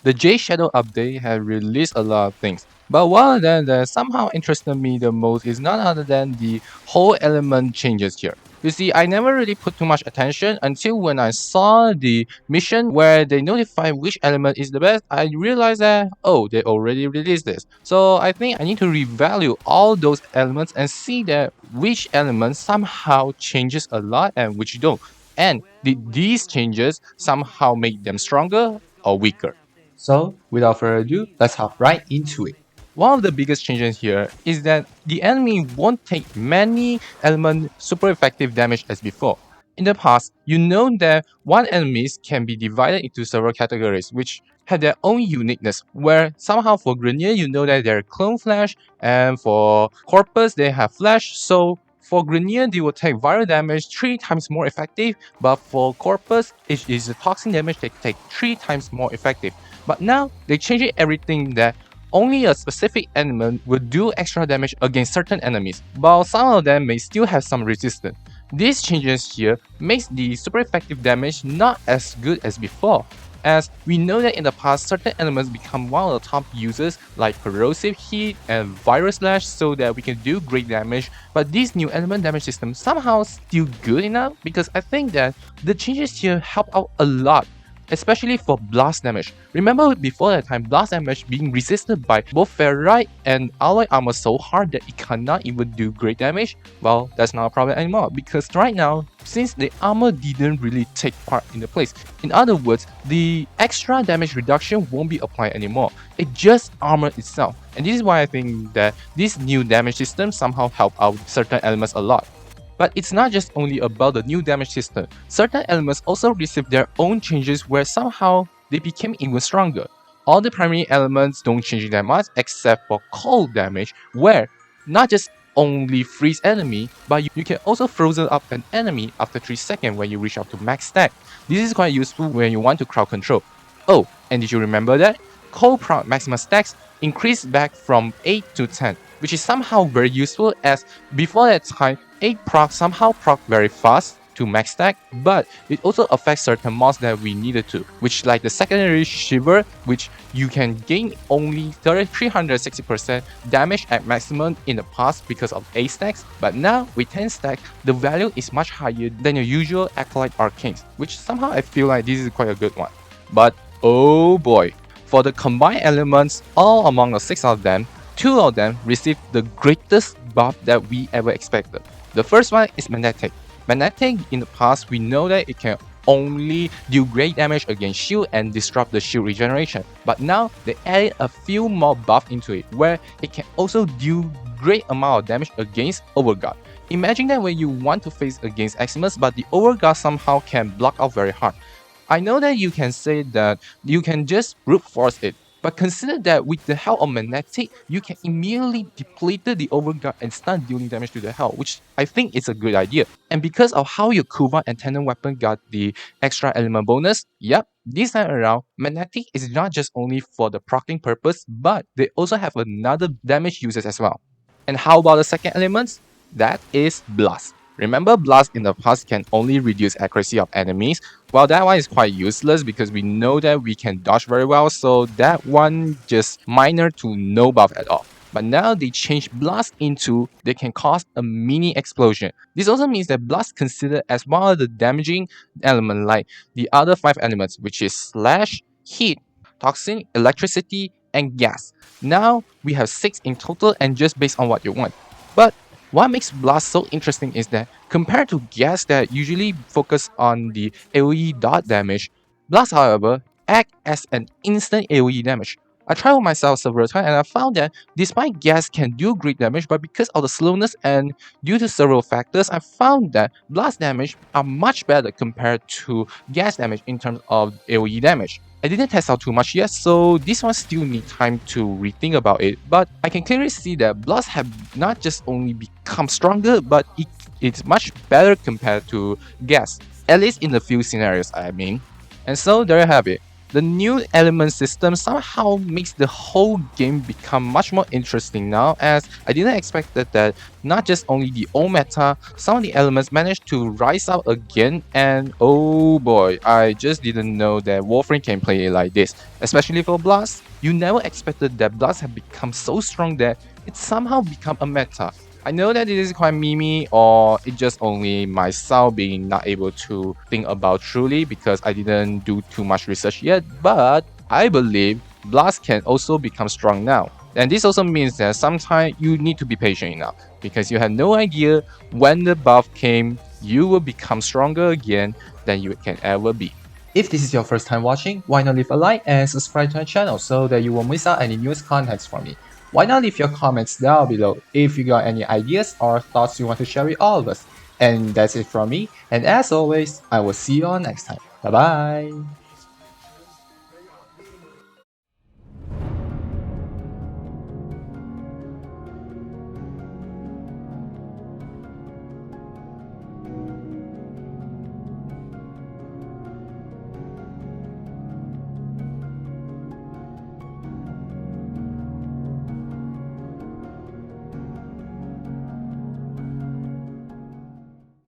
The Jade Shadow update has released a lot of things, but one of them that somehow interested me the most is none other than the whole element changes here. You see, I never really put too much attention until when I saw the mission where they notify which element is the best. I realized that, oh, they already released this. So I think I need to revalue all those elements and see that which element somehow changes a lot and which don't. And did these changes somehow make them stronger or weaker? So, without further ado, let's hop right into it. One of the biggest changes here is that the enemy won't take many element super effective damage as before. In the past, you know that one enemies can be divided into several categories which have their own uniqueness, where somehow for Grenier you know that they're clone flash, and for Corpus they have flash, so for Grenier they will take viral damage 3 times more effective, but for Corpus it is a toxin damage they take 3 times more effective. But now they change everything that only a specific element will do extra damage against certain enemies, while some of them may still have some resistance. These changes here makes the super effective damage not as good as before, as we know that in the past certain elements become one of the top users like corrosive heat and virus slash so that we can do great damage, but this new element damage system somehow still good enough because I think that the changes here help out a lot, especially for blast damage. Remember before that time, blast damage being resisted by both ferrite and alloy armor so hard that it cannot even do great damage? Well, that's not a problem anymore because right now, since the armor didn't really take part in the place. In other words, the extra damage reduction won't be applied anymore. It just armor itself. And this is why I think that this new damage system somehow help out certain elements a lot. But it's not just only about the new damage system. Certain elements also received their own changes where somehow they became even stronger. All the primary elements don't change that much except for cold damage, where not just only freeze enemy, but you can also frozen up an enemy after 3 seconds when you reach up to max stack. This is quite useful when you want to crowd control. Oh, and did you remember that? Cold proc maximum stacks increased back from 8 to 10, which is somehow very useful as before that time 8 proc somehow proc very fast to max stack, but it also affects certain mods that we needed to, which like the secondary shiver, which you can gain only 360% damage at maximum in the past because of 8 stacks, but now with 10 stacks the value is much higher than your usual Acolyte Arcanes, which somehow I feel like this is quite a good one. But oh boy, for the combined elements, all among the 6 of them, 2 of them received the greatest buff that we ever expected. The first one is Magnetic. Magnetic, in the past, we know that it can only do great damage against shield and disrupt the shield regeneration. But now, they added a few more buffs into it, where it can also do great amount of damage against Overguard. Imagine that when you want to face against Eximus, but the Overguard somehow can block out very hard. I know that you can say that you can just brute force it, but consider that with the help of Magnetic, you can immediately deplete the Overguard and start dealing damage to the hell, which I think is a good idea. And because of how your Kuva and Tandem weapon got the extra element bonus, yep, this time around, Magnetic is not just only for the proccing purpose, but they also have another damage uses as well. And how about the second element? That is Blast. Remember, Blast in the past can only reduce accuracy of enemies. Well, that one is quite useless because we know that we can dodge very well, so that one just minor to no buff at all. But now they change Blast into they can cause a mini explosion. This also means that Blast considered as one of the damaging element like the other 5 elements, which is Slash, Heat, Toxin, Electricity, and Gas. Now we have 6 in total and just based on what you want. But what makes Blast so interesting is that compared to Gas that usually focus on the AoE dot damage, Blast however act as an instant AoE damage. I tried with myself several times and I found that despite Gas can do great damage, but because of the slowness and due to several factors, I found that Blast damage are much better compared to Gas damage in terms of AoE damage. I didn't test out too much yet, so this one still need time to rethink about it, but I can clearly see that Blast have not just only become stronger, but it's much better compared to Gas, at least in the few scenarios I mean. And so there you have it. The new element system somehow makes the whole game become much more interesting now, as I didn't expect that not just only the old meta, some of the elements managed to rise up again, and oh boy, I just didn't know that Warframe can play it like this. Especially for Blast, you never expected that Blast had become so strong that it somehow become a meta. I know that it is quite memey, or it just only myself being not able to think about truly because I didn't do too much research yet, but I believe Blast can also become strong now. And this also means that sometimes you need to be patient enough because you have no idea when the buff came, you will become stronger again than you can ever be. If this is your first time watching, why not leave a like and subscribe to my channel so that you won't miss out any news context from me. Why not leave your comments down below if you got any ideas or thoughts you want to share with all of us. And that's it from me, and as always, I will see you all next time. Bye bye!